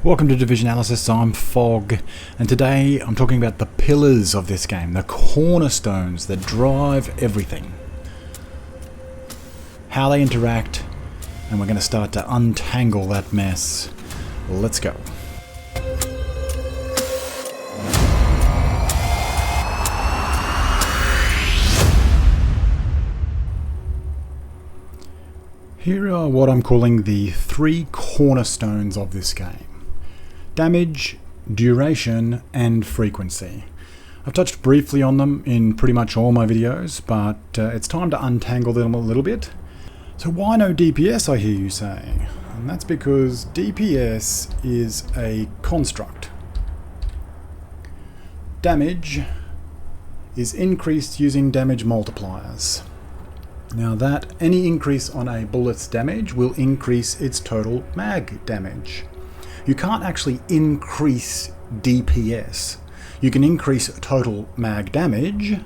Welcome to Divisionalysis, I'm Fog, and today I'm talking about the pillars of this game, the cornerstones that drive everything. How they interact, and we're going to start to untangle that mess. Let's go. Here are what I'm calling the three cornerstones of this game. Damage, duration, and frequency. I've touched briefly on them in pretty much all my videos, but it's time to untangle them a little bit. So why no DPS, I hear you saying? And that's because DPS is a construct. Damage is increased using damage multipliers. Now that any increase on a bullet's damage will increase its total mag damage. You can't actually increase DPS. You can increase total mag damage,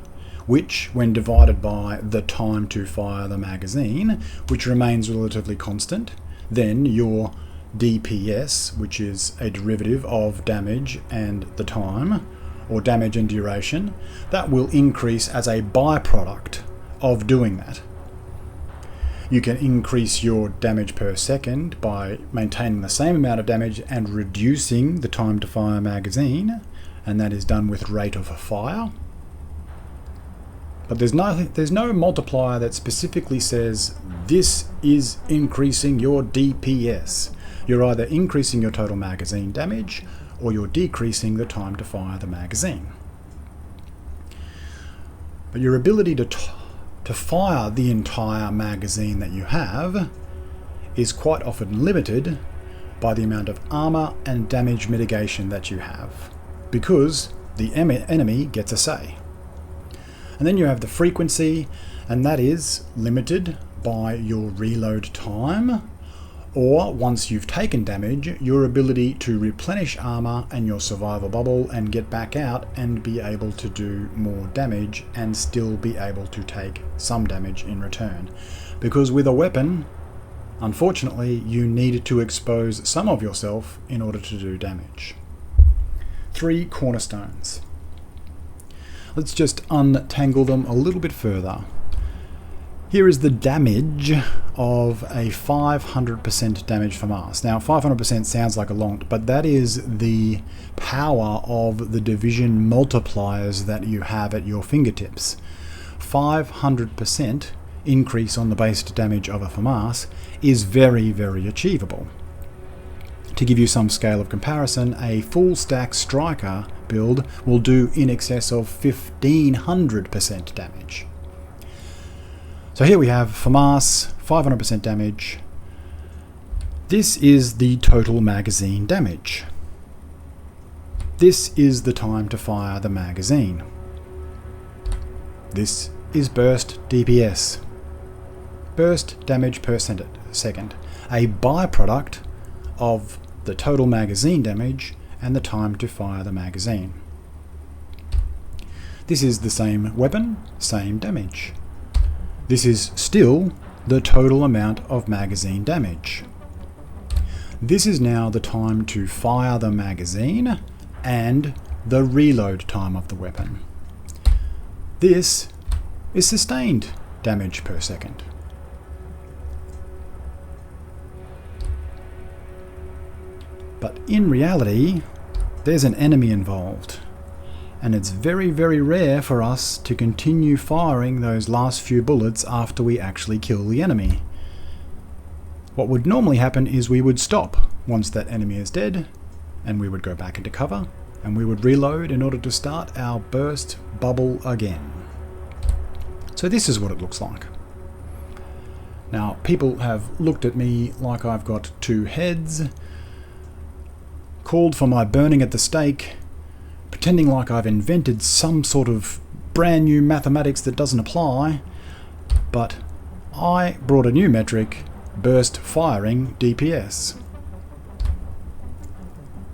which, when divided by the time to fire the magazine, which remains relatively constant, then your DPS, which is a derivative of damage and the time, or damage and duration, that will increase as a byproduct of doing that. You can increase your damage per second by maintaining the same amount of damage and reducing the time to fire magazine, and that is done with rate of fire. But there's no multiplier that specifically says this is increasing your DPS. You're either increasing your total magazine damage or you're decreasing the time to fire the magazine. But your ability to fire the entire magazine that you have is quite often limited by the amount of armor and damage mitigation that you have, because the enemy gets a say. And then you have the frequency, and that is limited by your reload time, or once you've taken damage, your ability to replenish armor and your survival bubble and get back out and be able to do more damage and still be able to take some damage in return. Because with a weapon, unfortunately, you need to expose some of yourself in order to do damage. Three cornerstones. Let's just untangle them a little bit further. Here is the damage of a 500% damage from us. Now 500% sounds like a lot, but that is the power of the division multipliers that you have at your fingertips. 500% increase on the base damage of a FAMAS is very, very achievable. To give you some scale of comparison, a full stack striker build will do in excess of 1500% damage. So here we have FAMAS, 500% damage. This is the total magazine damage. This is the time to fire the magazine. This is burst DPS. Burst damage per second. A byproduct of the total magazine damage and the time to fire the magazine. This is the same weapon, same damage. This is still the total amount of magazine damage. This is now the time to fire the magazine and the reload time of the weapon. This is sustained damage per second. But in reality, there's an enemy involved. And it's very, very rare for us to continue firing those last few bullets after we actually kill the enemy. What would normally happen is we would stop once that enemy is dead, and we would go back into cover, and we would reload in order to start our burst bubble again. So this is what it looks like. Now, people have looked at me like I've got two heads, called for my burning at the stake, pretending like I've invented some sort of brand new mathematics that doesn't apply, but I brought a new metric, burst firing DPS.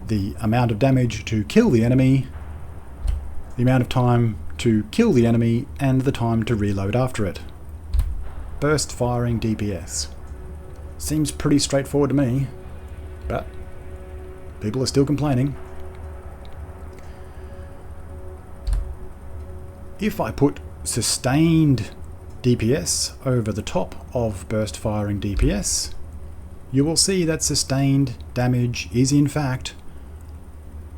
The amount of damage to kill the enemy, the amount of time to kill the enemy, and the time to reload after it. Burst firing DPS. Seems pretty straightforward to me, but People are still complaining. If I put sustained DPS over the top of burst firing DPS, you will see that sustained damage is in fact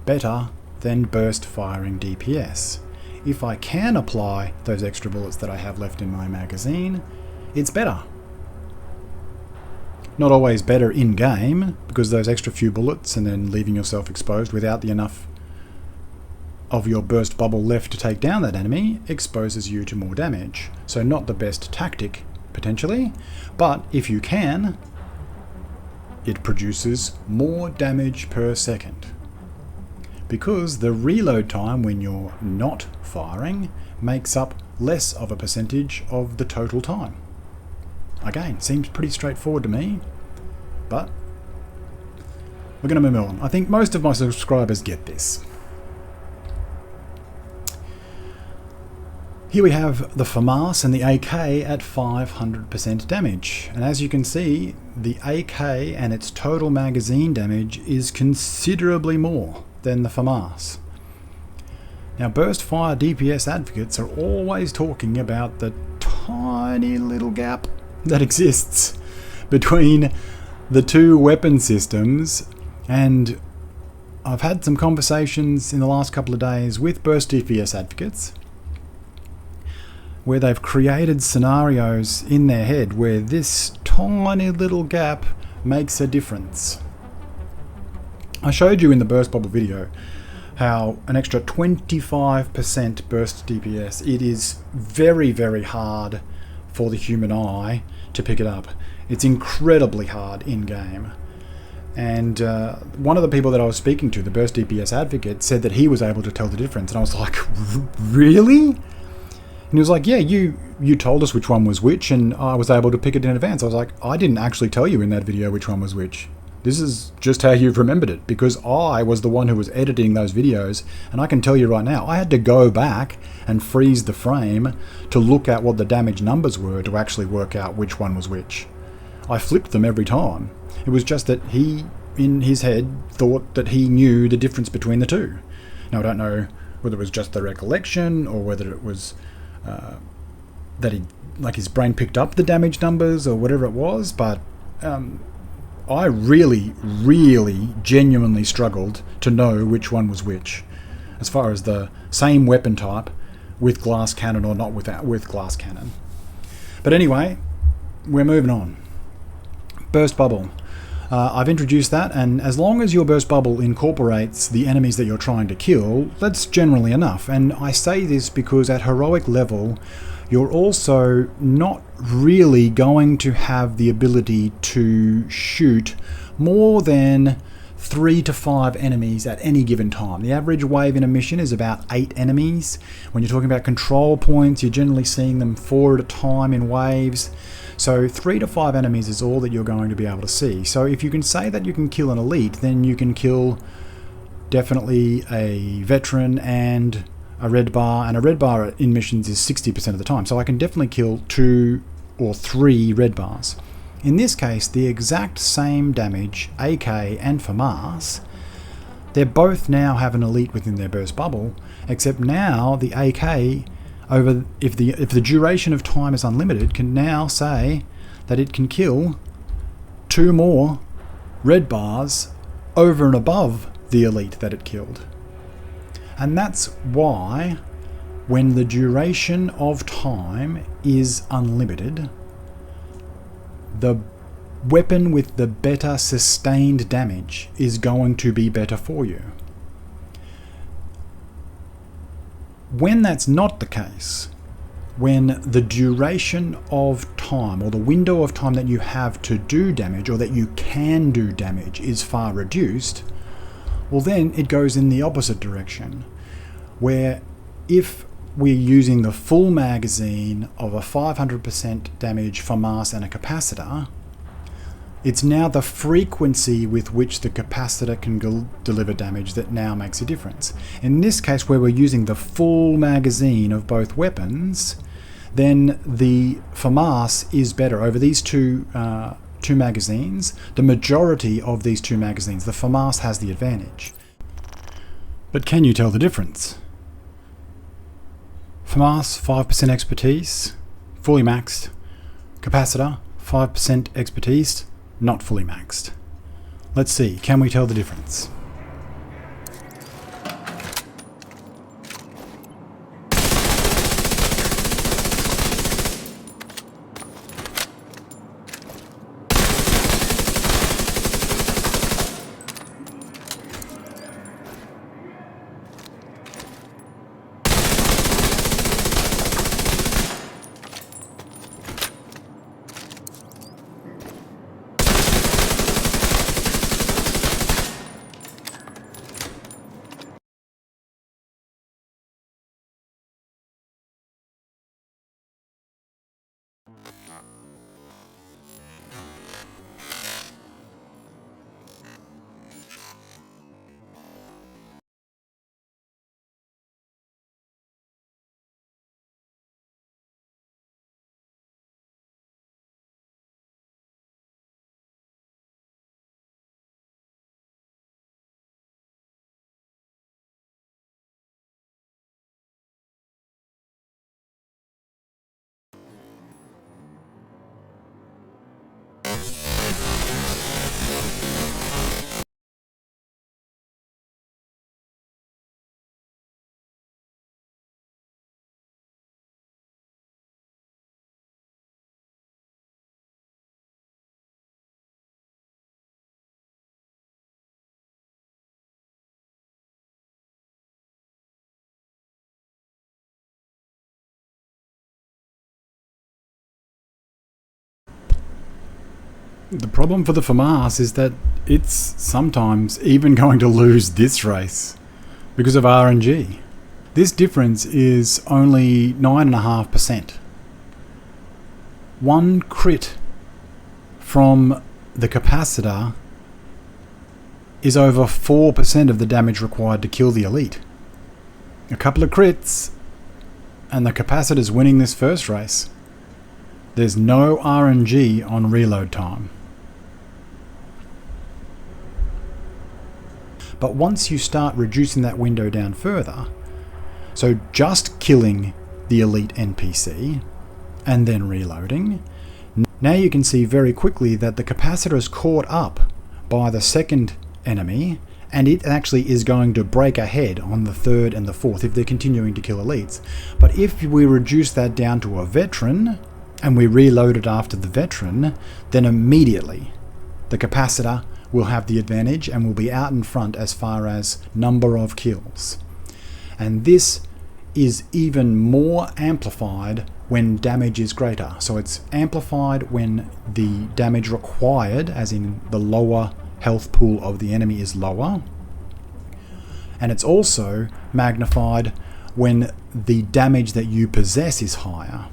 better than burst firing DPS. If I can apply those extra bullets that I have left in my magazine, it's better. Not always better in-game, because those extra few bullets and then leaving yourself exposed without the enough of your burst bubble left to take down that enemy exposes you to more damage. So not the best tactic, potentially, but if you can, it produces more damage per second. Because the reload time when you're not firing makes up less of a percentage of the total time. Again, seems pretty straightforward to me, but we're going to move on. I think most of my subscribers get this. Here we have the FAMAS and the AK at 500% damage. And as you can see, the AK and its total magazine damage is considerably more than the FAMAS. Now, burst fire DPS advocates are always talking about the tiny little gap that exists between the two weapon systems, and I've had some conversations in the last couple of days with burst DPS advocates where they've created scenarios in their head where this tiny little gap makes a difference. I showed you in the burst bubble video how an extra 25% burst DPS, it is very, very hard for the human eye to pick it up. It's incredibly hard in-game. And one of the people that I was speaking to, the burst DPS advocate, said that he was able to tell the difference. And I was like, really? And he was like, yeah, you told us which one was which, and I was able to pick it in advance. I was like, I didn't actually tell you in that video which one was which. This is just how you've remembered it, because I was the one who was editing those videos, and I can tell you right now, I had to go back and freeze the frame to look at what the damage numbers were to actually work out which one was which. I flipped them every time. It was just that he, in his head, thought that he knew the difference between the two. Now, I don't know whether it was just the recollection or whether it was that his brain picked up the damage numbers or whatever it was, but I really, really genuinely struggled to know which one was which, as far as the same weapon type with glass cannon or not with glass cannon. But anyway, we're moving on. Burst bubble. I've introduced that, and as long as your burst bubble incorporates the enemies that you're trying to kill, that's generally enough. And I say this because at heroic level, you're also not really going to have the ability to shoot more than 3 to 5 enemies at any given time. The average wave in a mission is about 8 enemies. When you're talking about control points, you're generally seeing them 4 at a time in waves. So 3 to 5 enemies is all that you're going to be able to see. So if you can say that you can kill an elite, then you can kill definitely a veteran and a red bar, and a red bar in missions is 60% of the time. So I can definitely kill 2 or 3 red bars. In this case, the exact same damage, AK and FAMAS, they both now have an elite within their burst bubble, except now the AK, if the duration of time is unlimited, can now say that it can kill 2 more red bars over and above the elite that it killed. And that's why when the duration of time is unlimited, the weapon with the better sustained damage is going to be better for you. When that's not the case, when the duration of time or the window of time that you have to do damage or that you can do damage is far reduced, well then it goes in the opposite direction, where if we're using the full magazine of a 500% damage FAMAS and a capacitor, it's now the frequency with which the capacitor can deliver damage that now makes a difference. In this case, where we're using the full magazine of both weapons, then the FAMAS is better over these two two magazines, the majority of these two magazines, the FAMAS has the advantage. But can you tell the difference? FAMAS, 5% expertise, fully maxed. Capacitor, 5% expertise, not fully maxed. Let's see, can we tell the difference? The problem for the FAMAS is that it's sometimes even going to lose this race because of RNG. This difference is only 9.5%. One crit from the capacitor is over 4% of the damage required to kill the elite. A couple of crits and the capacitor's winning this first race. There's no RNG on reload time. But once you start reducing that window down further, so just killing the elite NPC and then reloading, now you can see very quickly that the capacitor is caught up by the second enemy, and it actually is going to break ahead on the third and the fourth if they're continuing to kill elites. But if we reduce that down to a veteran and we reload it after the veteran, then immediately the capacitor will have the advantage and will be out in front as far as number of kills. And this is even more amplified when damage is greater. So it's amplified when the damage required, as in the lower health pool of the enemy, is lower. And it's also magnified when the damage that you possess is higher.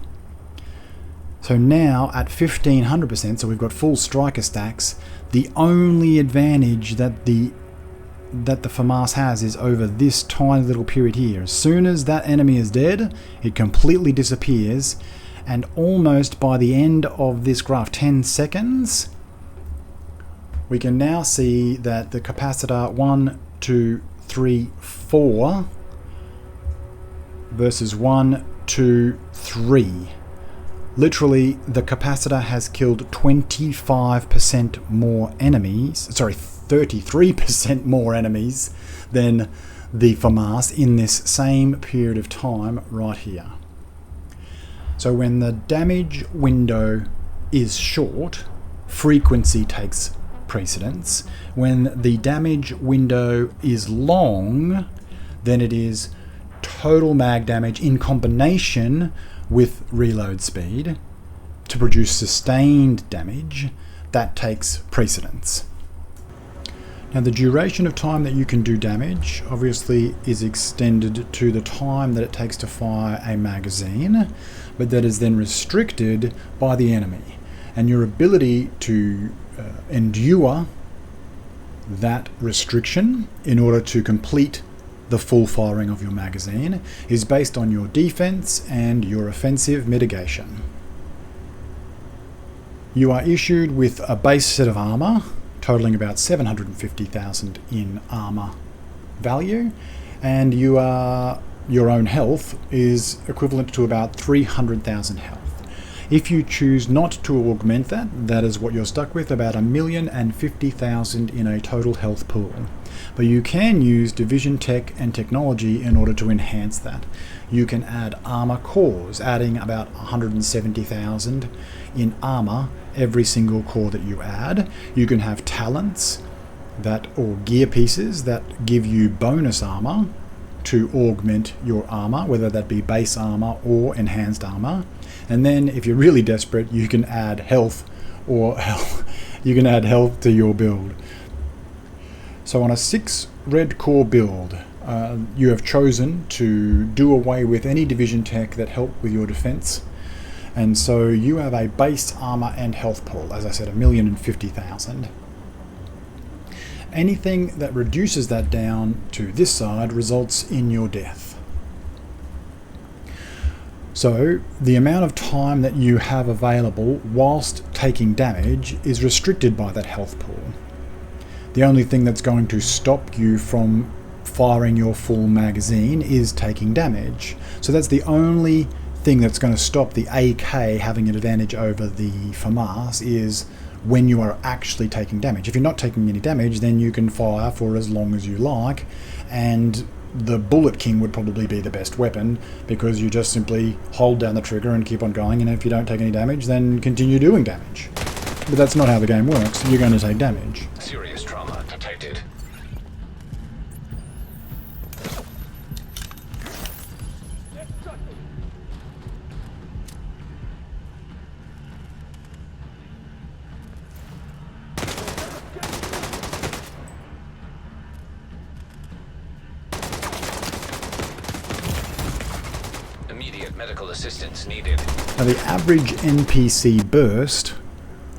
So now at 1500%, so we've got full striker stacks, the only advantage that the FAMAS has is over this tiny little period here. As soon as that enemy is dead, it completely disappears, and almost by the end of this graph, 10 seconds, we can now see that the capacitor 1, 2, 3, 4 versus 1, 2, 3. Literally, the capacitor has killed 25% more enemies, 33% more enemies than the FAMAS in this same period of time right here. So when the damage window is short, frequency takes precedence. When the damage window is long, then it is total mag damage in combination with reload speed to produce sustained damage that takes precedence. Now the duration of time that you can do damage obviously is extended to the time that it takes to fire a magazine, but that is then restricted by the enemy. And your ability to endure that restriction in order to complete the full firing of your magazine is based on your defense and your offensive mitigation. You are issued with a base set of armor, totaling about 750,000 in armor value, and your own health is equivalent to about 300,000 health. If you choose not to augment that, that is what you're stuck with, about 1,050,000 in a total health pool. But you can use division tech and technology in order to enhance that. You can add armor cores, adding about 170,000 in armor every single core that you add. You can have talents or gear pieces that give you bonus armor to augment your armor, whether that be base armor or enhanced armor. And then if you're really desperate, you can add health you can add health to your build. So on a 6 red core build, you have chosen to do away with any division tech that help with your defense. And so you have a base armor and health pool, as I said, 1,050,000. Anything that reduces that down to this side results in your death. So the amount of time that you have available whilst taking damage is restricted by that health pool. The only thing that's going to stop you from firing your full magazine is taking damage. So that's the only thing that's going to stop the AK having an advantage over the FAMAS is when you are actually taking damage. If you're not taking any damage, then you can fire for as long as you like, and the Bullet King would probably be the best weapon, because you just simply hold down the trigger and keep on going, and if you don't take any damage, then continue doing damage. But that's not how the game works. You're going to take damage. Serious trauma detected. Immediate medical assistance needed. Now the average NPC burst,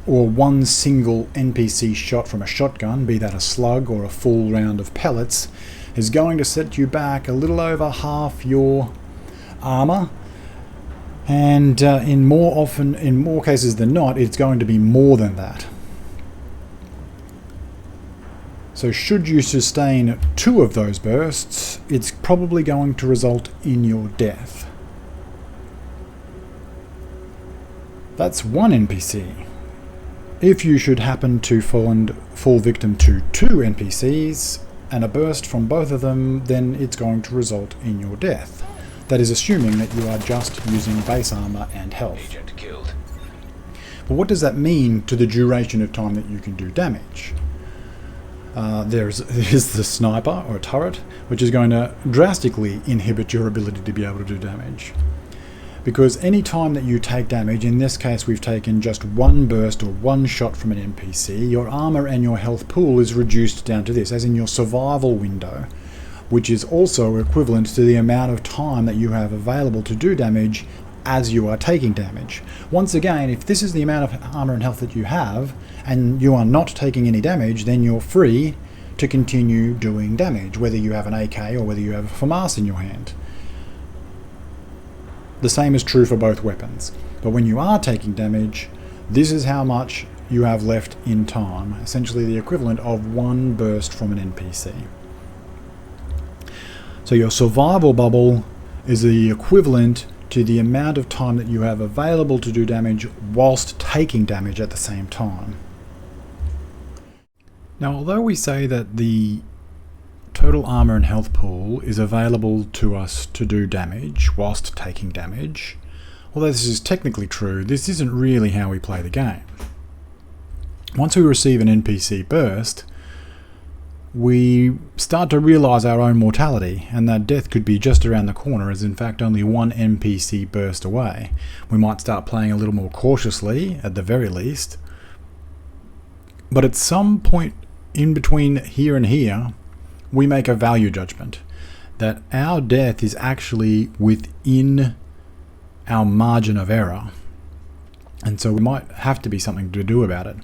or one single NPC shot from a shotgun, be that a slug or a full round of pellets, is going to set you back a little over half your armor, and in more cases than not, it's going to be more than that. So should you sustain 2 of those bursts, it's probably going to result in your death. That's one NPC. If you should happen to fall victim to 2 NPCs and a burst from both of them, then it's going to result in your death. That is assuming that you are just using base armor and health. Agent killed. But what does that mean to the duration of time that you can do damage? There's the sniper or turret, which is going to drastically inhibit your ability to be able to do damage. Because any time that you take damage, in this case we've taken just 1 burst or 1 shot from an NPC, your armor and your health pool is reduced down to this, as in your survival window, which is also equivalent to the amount of time that you have available to do damage as you are taking damage. Once again, if this is the amount of armor and health that you have, and you are not taking any damage, then you're free to continue doing damage, whether you have an AK or whether you have a FAMAS in your hand. The same is true for both weapons. But when you are taking damage, this is how much you have left in time, essentially the equivalent of 1 burst from an NPC. So your survival bubble is the equivalent to the amount of time that you have available to do damage whilst taking damage at the same time. Now, although we say that the total armor and health pool is available to us to do damage whilst taking damage, although this is technically true, this isn't really how we play the game. Once we receive an NPC burst, we start to realise our own mortality, and that death could be just around the corner, as in fact only 1 NPC burst away. We might start playing a little more cautiously, at the very least, but at some point in between here and here, we make a value judgment that our death is actually within our margin of error, and so we might have to be something to do about it.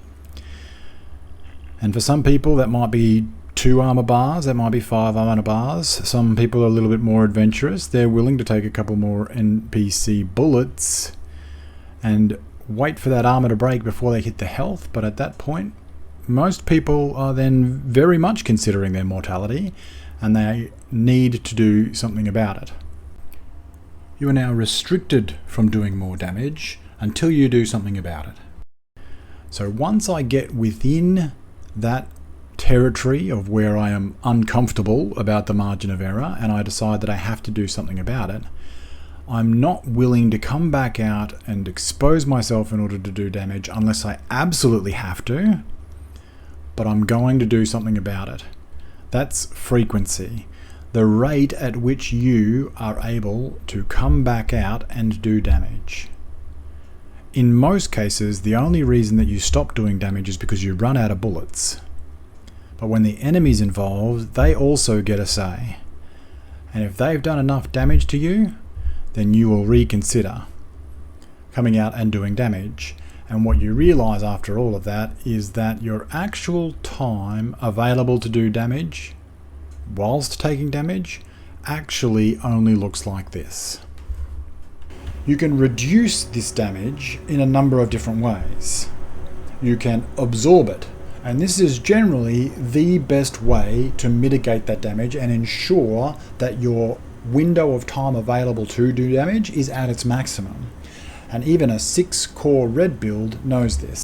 And for some people that might be 2 armor bars, that might be 5 armor bars. Some people are a little bit more adventurous. They're willing to take a couple more NPC bullets, and wait for that armor to break before they hit the health, but at that point, most people are then very much considering their mortality, and they need to do something about it. You are now restricted from doing more damage until you do something about it. So once I get within that territory of where I am uncomfortable about the margin of error and I decide that I have to do something about it, I'm not willing to come back out and expose myself in order to do damage unless I absolutely have to, but I'm going to do something about it. That's frequency, the rate at which you are able to come back out and do damage. In most cases, the only reason that you stop doing damage is because you run out of bullets. But when the enemy's involved, they also get a say. And if they've done enough damage to you, then you will reconsider coming out and doing damage. And what you realize after all of that is that your actual time available to do damage whilst taking damage actually only looks like this. You can reduce this damage in a number of different ways. You can absorb it, and this is generally the best way to mitigate that damage and ensure that your window of time available to do damage is at its maximum. And even a 6-core red build knows this.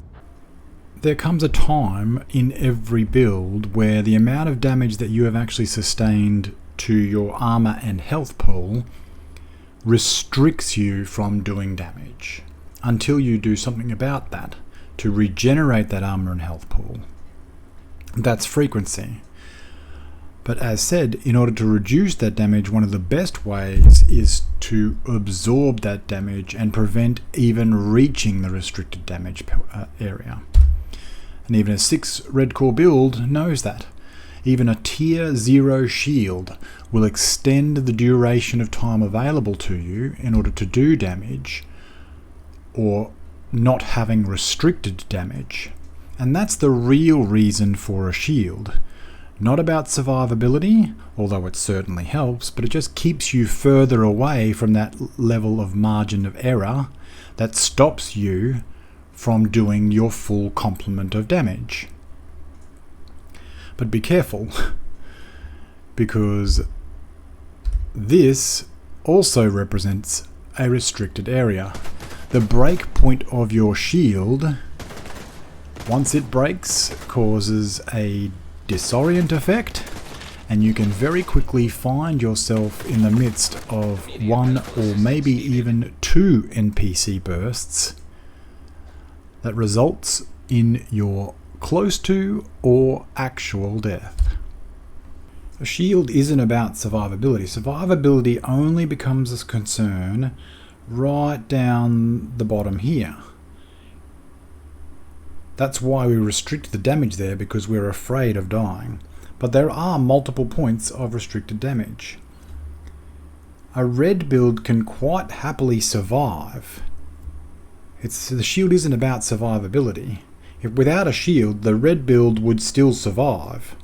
There comes a time in every build where the amount of damage that you have actually sustained to your armor and health pool restricts you from doing damage until you do something about that to regenerate that armor and health pool. That's frequency. But as said, in order to reduce that damage, one of the best ways is to absorb that damage and prevent even reaching the restricted damage area. And even a 6 red core build knows that. Even a tier 0 shield will extend the duration of time available to you in order to do damage, or not having restricted damage. And that's the real reason for a shield. Not about survivability, although it certainly helps, but it just keeps you further away from that level of margin of error that stops you from doing your full complement of damage. But be careful, because this also represents a restricted area. The break point of your shield, once it breaks, causes a disorient effect, and you can very quickly find yourself in the midst of 1 or maybe even 2 NPC bursts that results in your close to or actual death. A shield isn't about survivability. Survivability only becomes a concern right down the bottom here. That's why we restrict the damage there, because we're afraid of dying. But there are multiple points of restricted damage. A red build can quite happily survive. The shield isn't about survivability. Without a shield, the red build would still survive.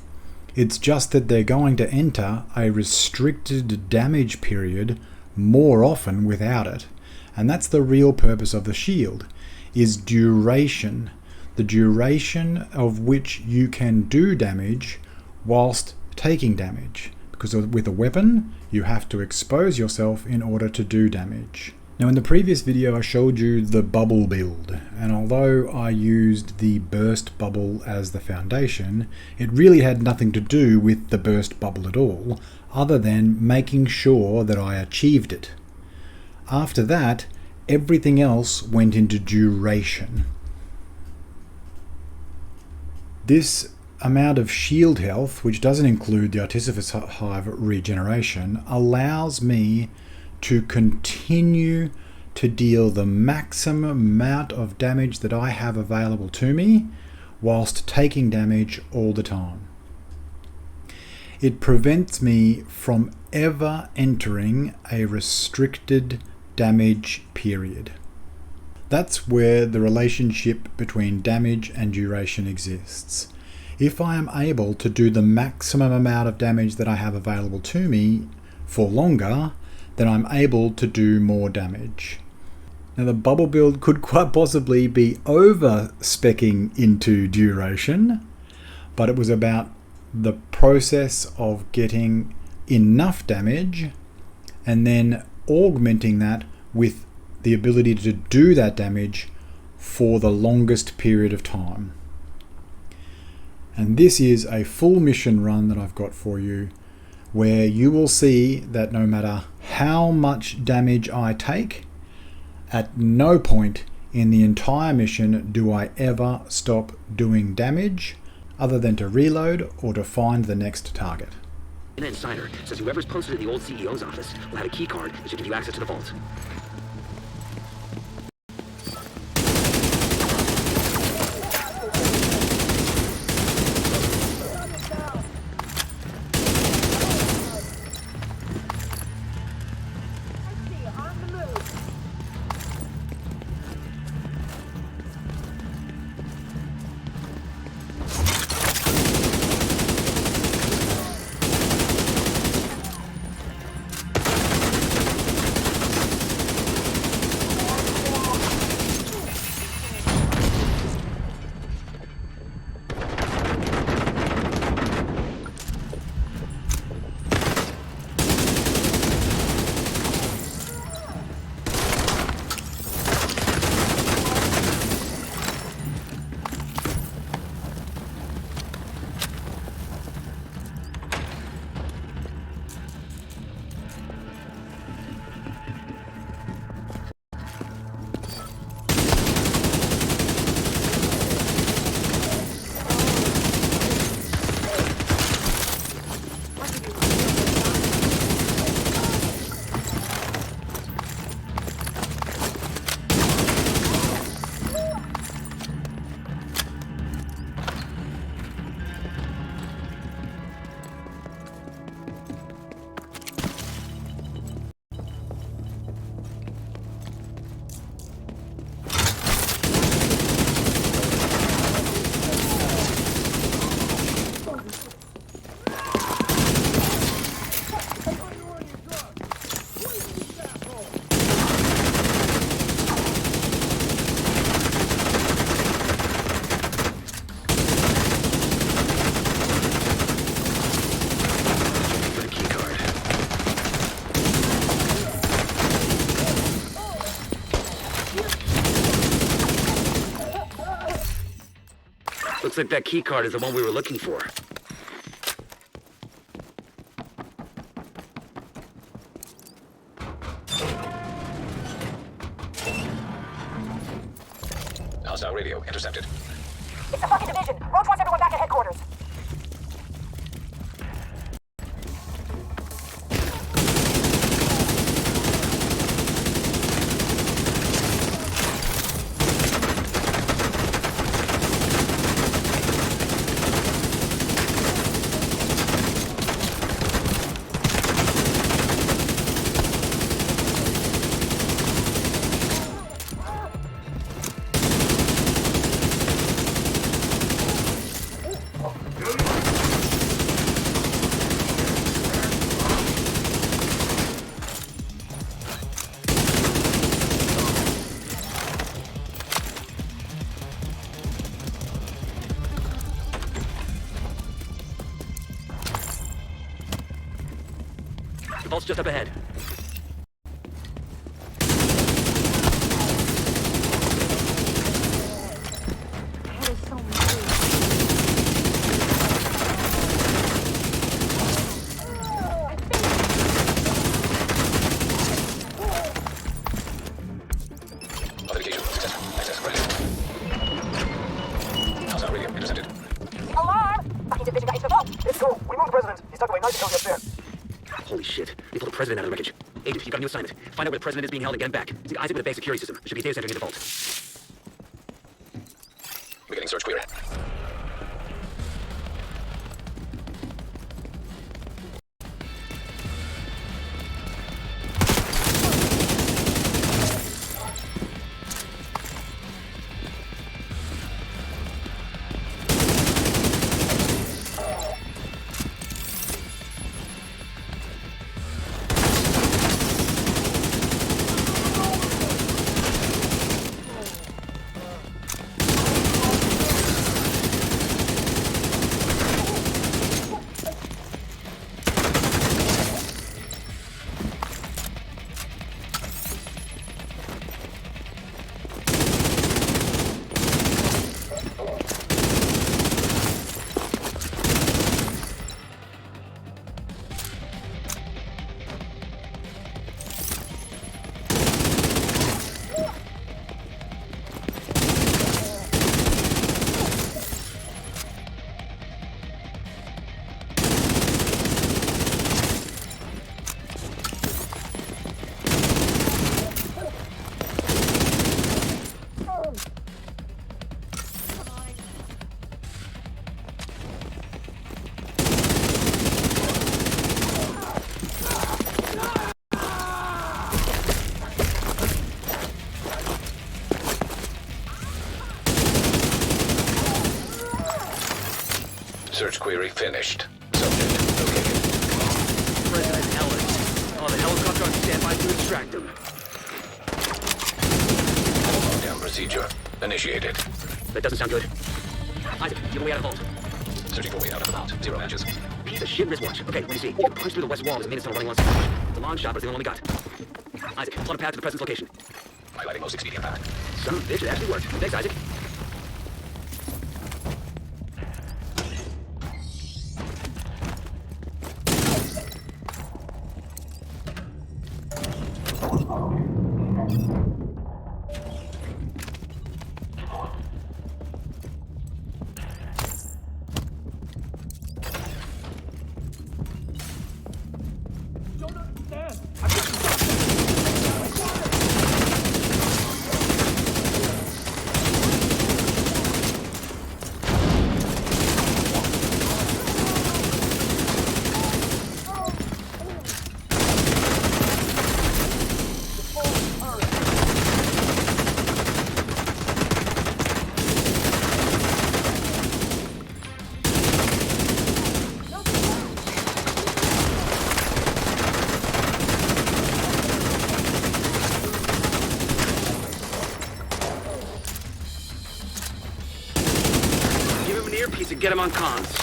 It's just that they're going to enter a restricted damage period more often without it. And that's the real purpose of the shield, is duration. The duration of which you can do damage whilst taking damage. Because with a weapon, you have to expose yourself in order to do damage. Now, in the previous video I showed you the bubble build, and although I used the burst bubble as the foundation, it really had nothing to do with the burst bubble at all, other than making sure that I achieved it. After that, everything else went into duration. This amount of shield health, which doesn't include the Artificer's Hive regeneration, allows me to continue to deal the maximum amount of damage that I have available to me whilst taking damage all the time. It prevents me from ever entering a restricted damage period. That's where the relationship between damage and duration exists. If I am able to do the maximum amount of damage that I have available to me for longer, then I'm able to do more damage. Now the bubble build could quite possibly be over-speccing into duration, but it was about the process of getting enough damage and then augmenting that with the ability to do that damage for the longest period of time. And this is a full mission run that I've got for you, where you will see that no matter how much damage I take, at no point in the entire mission do I ever stop doing damage other than to reload or to find the next target. An insider says whoever's posted in the old CEO's office will have a key card that should give you access to the vault. Looks like that key card is the one we were looking for. Hostile radio intercepted. It's the fucking Division. Roach wants everyone back at headquarters. The vault's just up ahead. That is so weird. Authentication successful. Access granted. Hostile radio intercepted. Alarm! Fucking Division got into the vault. It's cool. We moved the president. He's tucked away nice until he gets there. Holy shit. They pulled the president out of the wreckage. Agent, you got a new assignment. Find out where the president is being held and get him back. See Isaac with a base security system. There should be a data center near the vault. Beginning search query. Search query finished. Subject located. President Ellis. Oh, the helicopter on standby to extract him. Lockdown procedure initiated. That doesn't sound good. Isaac, give a way out of the vault. Searching for way out of the vault. 0 matches. Piece of shit wristwatch. Okay, let me see. You can punch through the west wall. There's a maintenance tunnel running alongside. It's a long shot, but it's the only one we got. Isaac, plot a path to the president's location. Highlighting most expedient path. Son of a bitch, it actually worked. Thanks, Isaac. Give him an earpiece and get him on comms.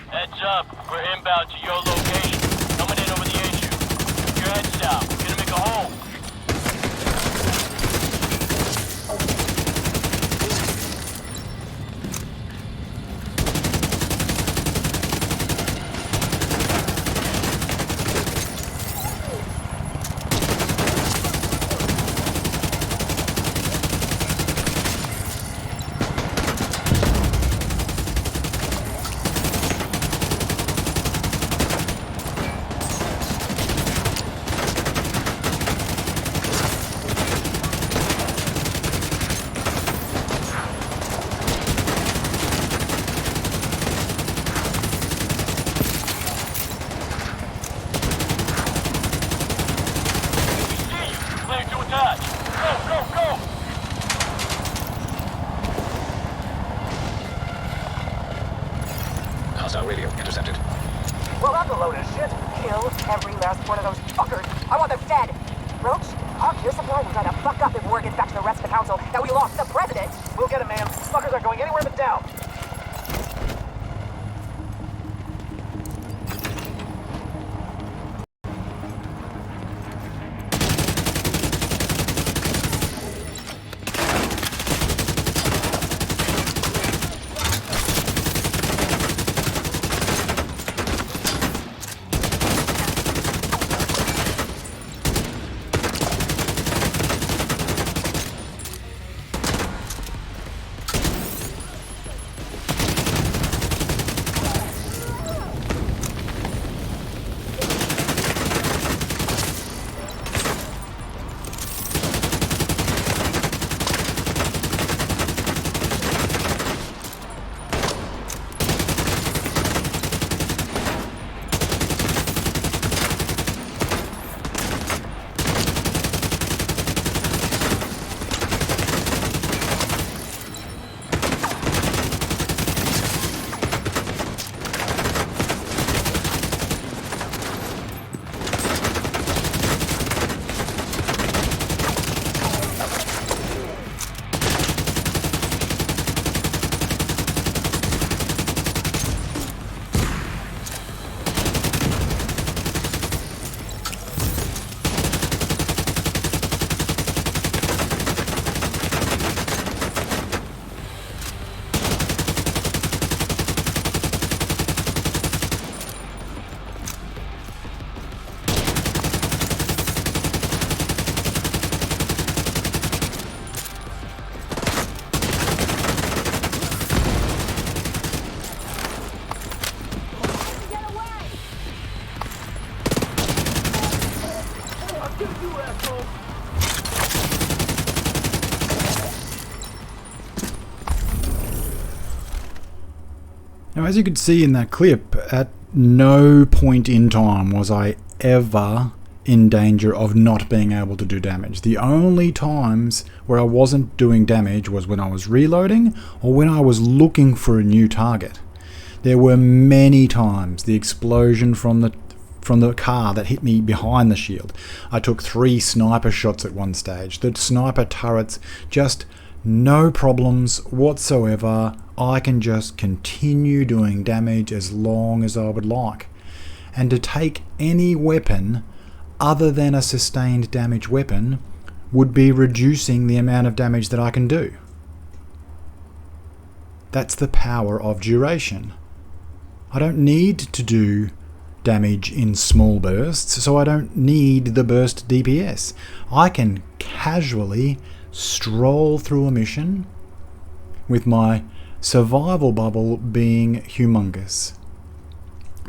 Heads up, we're inbound to your location. Coming in over the issue. Keep your heads down. We're gonna make a hole. Clear to attach. Go, go, go! Hostile radio intercepted. Well, that's a load of shit. Kill every last one of those fuckers. I want them dead. Roach, our gear supply will try to fuck up if word gets back to the rest of the council that we lost the president. We'll get him, man. Fuckers aren't going anywhere but down. Now, as you could see in that clip, at no point in time was I ever in danger of not being able to do damage. The only times where I wasn't doing damage was when I was reloading or when I was looking for a new target. There were many times the explosion from the car that hit me behind the shield. I took 3 sniper shots at one stage. The sniper turrets, just no problems whatsoever. I can just continue doing damage as long as I would like. And to take any weapon other than a sustained damage weapon would be reducing the amount of damage that I can do. That's the power of duration. I don't need to do damage in small bursts, so I don't need the burst DPS. I can casually stroll through a mission with my survival bubble being humongous.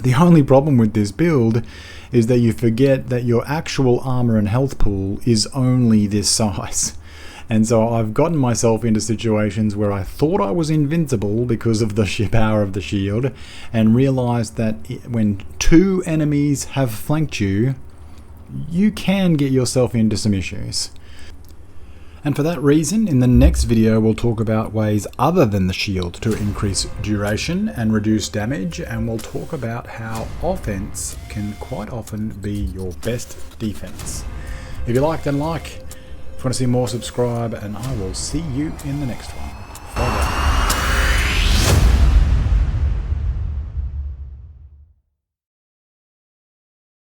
The only problem with this build is that you forget that your actual armor and health pool is only this size. And so I've gotten myself into situations where I thought I was invincible because of the sheer power of the shield, and realized that when 2 enemies have flanked you, you can get yourself into some issues. And for that reason, in the next video we'll talk about ways other than the shield to increase duration and reduce damage, and we'll talk about how offense can quite often be your best defense. If you like, then like. If you want to see more, subscribe, and I will see you in the next one.